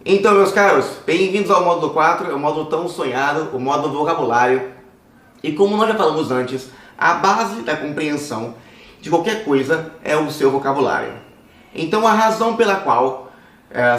Então, meus caros, bem-vindos ao módulo 4, é o módulo tão sonhado, o módulo do vocabulário. E como nós já falamos antes, a base da compreensão de qualquer coisa é o seu vocabulário. Então, a razão pela qual,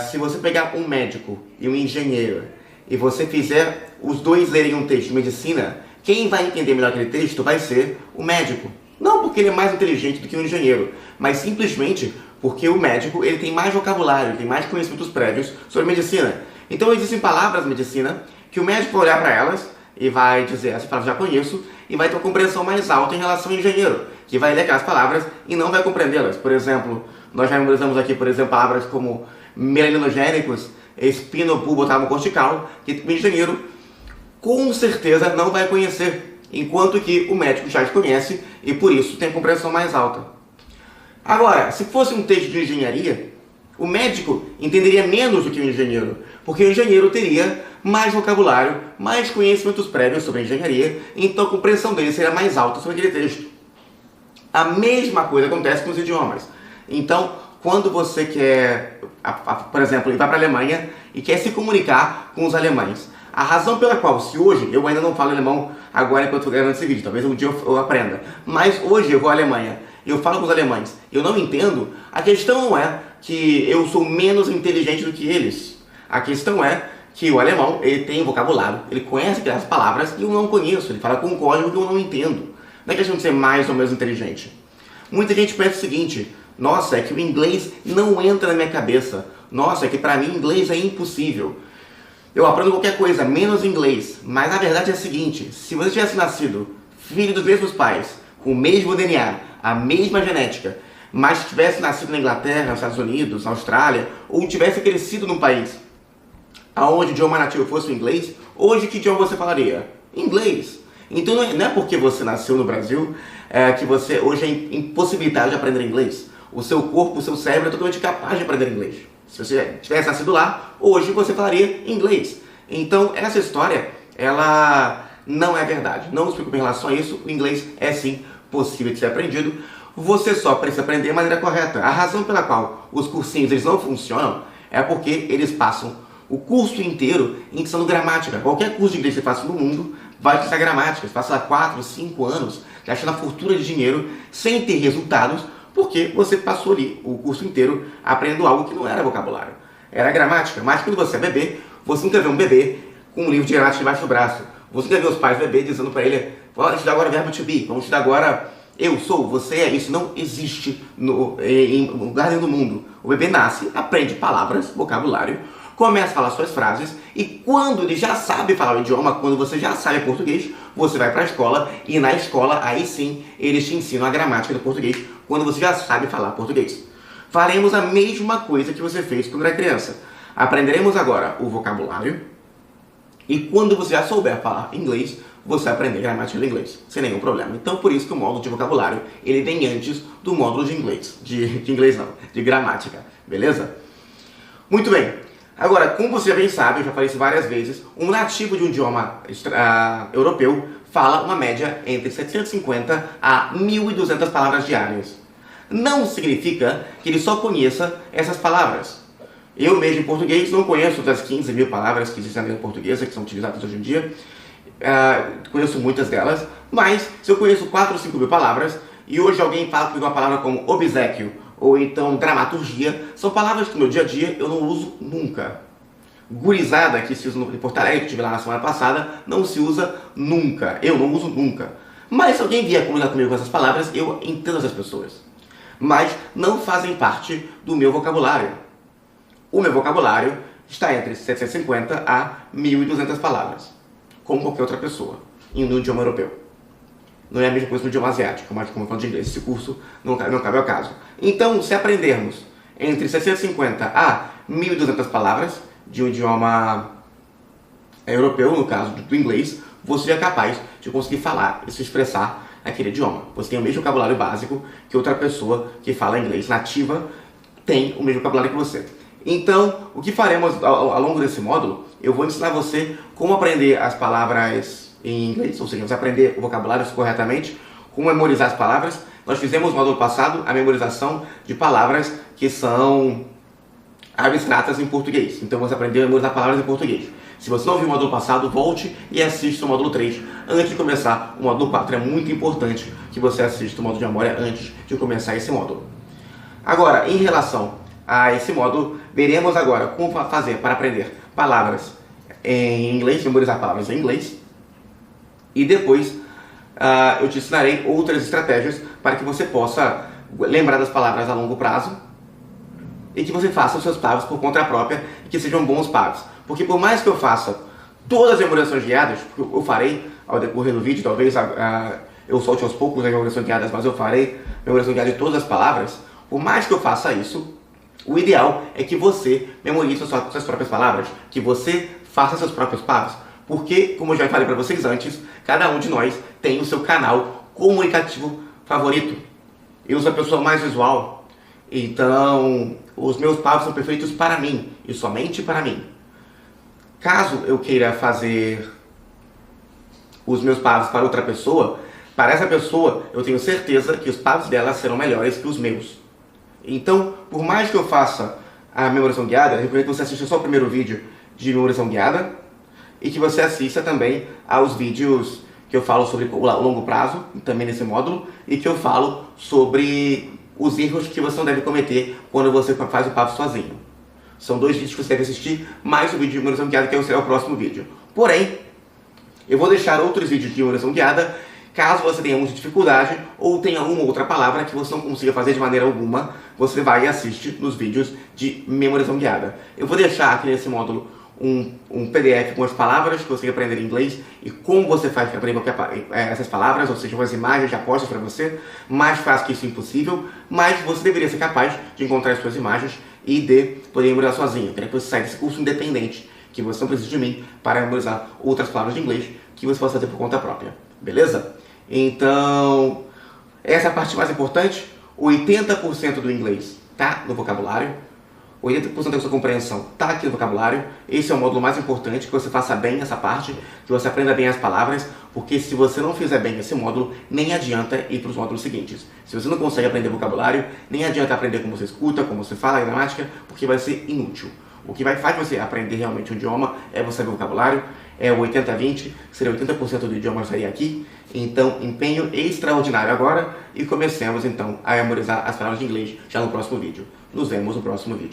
se você pegar um médico e um engenheiro e você fizer os dois lerem um texto de medicina, quem vai entender melhor aquele texto vai ser o médico. Não porque ele é mais inteligente do que o engenheiro, mas simplesmente porque o médico ele tem mais vocabulário, tem mais conhecimentos prévios sobre medicina. Então existem palavras de medicina que o médico vai olhar para elas e vai dizer, essas palavras já conheço, e vai ter uma compreensão mais alta em relação ao engenheiro, que vai ler aquelas palavras e não vai compreendê-las. Por exemplo, nós já memorizamos aqui, por exemplo, palavras como melaninogênicos, espinobulbo cortical, que o engenheiro com certeza não vai conhecer, enquanto que o médico já os conhece e por isso tem compreensão mais alta. Agora, se fosse um texto de engenharia, o médico entenderia menos do que o engenheiro, porque o engenheiro teria mais vocabulário, mais conhecimentos prévios sobre a engenharia, então a compreensão dele seria mais alta sobre aquele texto. A mesma coisa acontece com os idiomas. Então, quando você quer, por exemplo, ir para a Alemanha e quer se comunicar com os alemães, a razão pela qual, se hoje eu ainda não falo alemão agora enquanto estou gravando esse vídeo, talvez um dia eu aprenda, mas hoje eu vou à Alemanha e eu falo com os alemães, eu não entendo, a questão não é que eu sou menos inteligente do que eles. A questão é que o alemão, ele tem vocabulário, ele conhece aquelas palavras e eu não conheço, ele fala com um código que eu não entendo. Não é questão de ser mais ou menos inteligente. Muita gente pensa o seguinte, nossa, é que o inglês não entra na minha cabeça, nossa, é que para mim inglês é impossível. Eu aprendo qualquer coisa, menos inglês, mas na verdade é a seguinte, se você tivesse nascido filho dos mesmos pais, com o mesmo DNA, a mesma genética, mas tivesse nascido na Inglaterra, nos Estados Unidos, na Austrália, ou tivesse crescido num país onde o idioma nativo fosse o inglês, hoje que idioma você falaria? Inglês. Então não é porque você nasceu no Brasil que você hoje é impossibilitado de aprender inglês. O seu corpo, o seu cérebro é totalmente capaz de aprender inglês. Se você tivesse nascido lá, hoje você falaria inglês. Então essa história, ela não é verdade. Não se preocupe em relação a isso, o inglês é sim possível de ser aprendido. Você só precisa aprender de maneira correta. A razão pela qual os cursinhos eles não funcionam é porque eles passam o curso inteiro ensinando gramática. Qualquer curso de inglês que você faça no mundo vai te ensinar gramática. Você passa lá 4, 5 anos gastando a fortuna de dinheiro sem ter resultados, porque você passou ali o curso inteiro aprendendo algo que não era vocabulário. Era gramática. Mas quando você é bebê, você nunca vê um bebê com um livro de gramática debaixo do braço. Você nunca vê os pais do bebê dizendo para ele, vamos estudar agora o verbo to be, vamos estudar agora eu sou, você é. Isso não existe em lugar nenhum do mundo. O bebê nasce, aprende palavras, vocabulário, começa a falar suas frases e quando ele já sabe falar o idioma, quando você já sabe português, você vai para a escola e na escola, aí sim, eles te ensinam a gramática do português, quando você já sabe falar português. Faremos a mesma coisa que você fez quando era criança. Aprenderemos agora o vocabulário e quando você já souber falar inglês, você vai aprender gramática do inglês, sem nenhum problema. Então, por isso que o módulo de vocabulário, ele vem antes do módulo de inglês. De inglês não, de gramática, beleza? Muito bem. Agora, como você já bem sabe, eu já falei isso várias vezes, um nativo de um idioma europeu fala uma média entre 750 a 1.200 palavras diárias. Não significa que ele só conheça essas palavras. Eu mesmo em português não conheço das 15 mil palavras que existem na língua portuguesa, que são utilizadas hoje em dia. Conheço muitas delas, mas se eu conheço 4 ou 5 mil palavras, e hoje alguém fala comigo uma palavra como obséquio, ou então dramaturgia, são palavras que no meu dia a dia eu não uso nunca. Gurizada, que se usa em Porto Alegre, que estive lá na semana passada, não se usa nunca. Eu não uso nunca. Mas se alguém vier comunicar comigo com essas palavras, eu entendo essas pessoas. Mas não fazem parte do meu vocabulário. O meu vocabulário está entre 750 a 1.200 palavras, como qualquer outra pessoa, no idioma europeu. Não é a mesma coisa no idioma asiático, mas como eu falo de inglês, esse curso não cabe ao caso. Então, se aprendermos entre 750 a 1.200 palavras de um idioma europeu, no caso do inglês, você é capaz de conseguir falar e se expressar naquele idioma. Você tem o mesmo vocabulário básico que outra pessoa que fala inglês nativa tem o mesmo vocabulário que você. Então, o que faremos ao longo desse módulo, eu vou ensinar você como aprender as palavras em inglês, ou seja, você aprender o vocabulário corretamente, como memorizar as palavras. Nós fizemos no módulo passado a memorização de palavras que são abstratas em português. Então você aprendeu a memorizar palavras em português. Se você não viu o módulo passado, volte e assista o módulo 3 antes de começar o módulo 4. É muito importante que você assista o módulo de memória antes de começar esse módulo. Agora, em relação a esse módulo, veremos agora como fazer para aprender palavras em inglês, memorizar palavras em inglês. E depois eu te ensinarei outras estratégias para que você possa lembrar das palavras a longo prazo e que você faça os seus pagos por conta própria e que sejam bons pagos. Porque por mais que eu faça todas as memorizações guiadas, porque eu farei ao decorrer do vídeo, talvez eu solte aos poucos as memorizações guiadas, mas eu farei memorização guiada de todas as palavras, por mais que eu faça isso, o ideal é que você memorize suas próprias palavras, que você faça seus próprios pagos. Porque, como eu já falei para vocês antes, cada um de nós tem o seu canal comunicativo favorito. Eu sou a pessoa mais visual, então os meus pagos são perfeitos para mim e somente para mim. Caso eu queira fazer os meus pagos para outra pessoa, para essa pessoa eu tenho certeza que os pagos dela serão melhores que os meus. Então, por mais que eu faça a memorização guiada, eu recomendo que você assista só o primeiro vídeo de memorização guiada e que você assista também aos vídeos que eu falo sobre o longo prazo, também nesse módulo, e que eu falo sobre os erros que você não deve cometer quando você faz o papo sozinho. São 2 vídeos que você deve assistir, mais o vídeo de memorização guiada, que será o próximo vídeo. Porém, eu vou deixar outros vídeos de memorização guiada, caso você tenha muita dificuldade ou tenha uma ou outra palavra que você não consiga fazer de maneira alguma, você vai e assiste nos vídeos de memorização guiada. Eu vou deixar aqui nesse módulo um PDF com as palavras que você vai aprender em inglês e como você faz para aprender essas palavras, ou seja, umas imagens já postas para você. Mais fácil que isso é impossível, mas você deveria ser capaz de encontrar as suas imagens e de poder memorizar sozinho. Eu quero que você saia desse curso independente, que você não precisa de mim para memorizar outras palavras de inglês que você possa fazer por conta própria. Beleza? Então, essa é a parte mais importante. 80% do inglês está no vocabulário. 80% da sua compreensão está aqui no vocabulário. Esse é o módulo mais importante, que você faça bem essa parte, que você aprenda bem as palavras, porque se você não fizer bem esse módulo, nem adianta ir para os módulos seguintes. Se você não consegue aprender vocabulário, nem adianta aprender como você escuta, como você fala a gramática, porque vai ser inútil. O que vai fazer você aprender realmente o idioma é você saber o vocabulário, é o 80-20, seria 80% do idioma estaria aqui. Então, empenho extraordinário agora e comecemos então a memorizar as palavras de inglês já no próximo vídeo. Nos vemos no próximo vídeo.